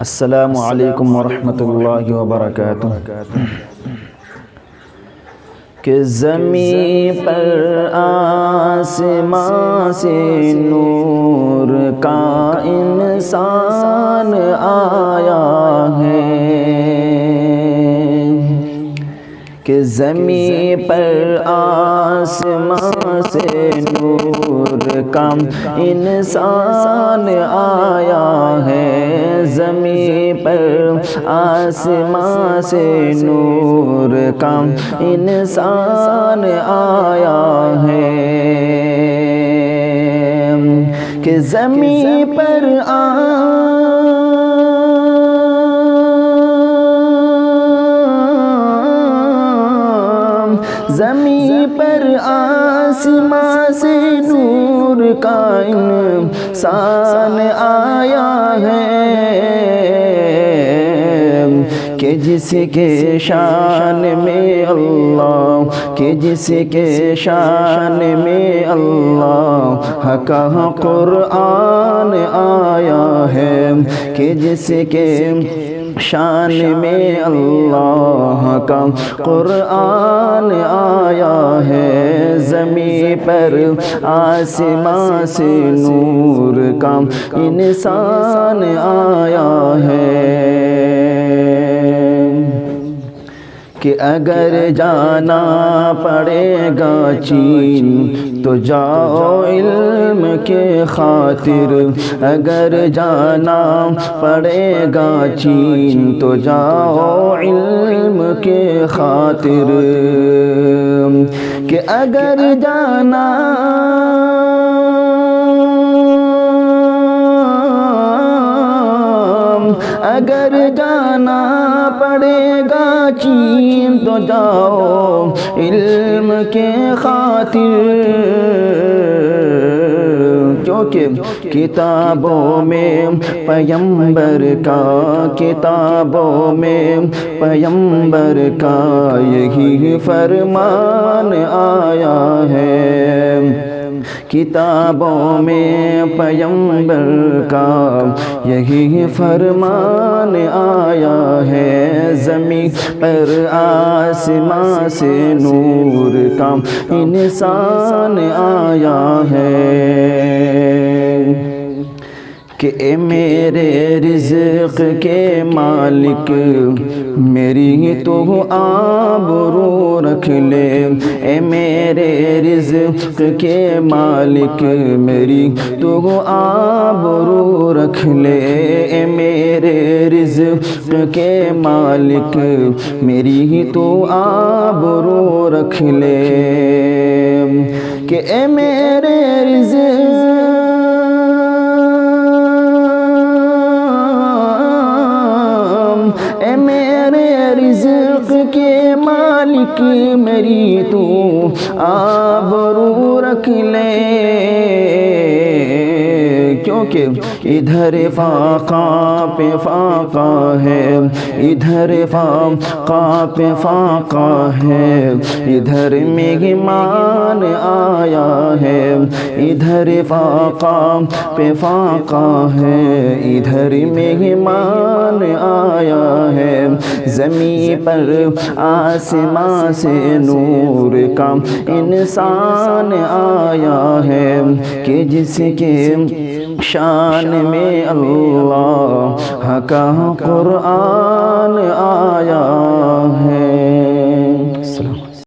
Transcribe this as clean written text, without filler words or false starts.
السلام علیکم ورحمۃ اللہ وبرکاتہ۔ کہ زمین پر آسمان سے نور کا انسان آیا ہے، کہ زمین پر آسمان سے نور کا انسان آیا ہے، زمین پر آسمان سے نور کا انسان آیا ہے، کہ زمین پر زمین پر آسمان سے نور کا انسان آیا ہے، کہ جس کے شان میں اللہ، کہ جس کے شان میں اللہ کا قرآن آیا ہے، کہ جس کے شان میں اللہ کا قرآن آیا ہے، زمین پر آسمان سے نور کا انسان آیا ہے، کہ اگر جانا پڑے گا چین تو جاؤ علم کے خاطر، اگر جانا پڑے گا چین تو جاؤ علم کے خاطر، کہ اگر جانا اگر جانا پڑے گا چین تو جاؤ علم کے خاطر، کیونکہ کتابوں میں پیغمبر کا، کتابوں میں پیغمبر کا یہی فرمان آیا ہے، کتابوں میں پیغمبر کا یہی فرمان آیا ہے، زمین پر آسمان سے نور کا انسان آیا ہے، کہ اے میرے رزق کے مالک میری تو آبرو رکھ لے، اے میرے رزق کے مالک میری تو آبرو رکھ لے، اے میرے رزق کے مالک میری تو آبرو رکھ لے، کہ اے میرے اے میرے رزق کے مالک میری تو آبرو رکھ لے، کیونکہ ادھر فاقہ پہ فاقہ ہے، ادھر فاقہ پہ فاقہ ہے، ادھر مہمان آیا ہے، ادھر فاقہ پہ فاقہ ہے، ادھر مہمان آیا ہے، زمین پر آسمان سے نور کا انسان آیا ہے، کہ جس کے شان میں اللہ کا قرآن آیا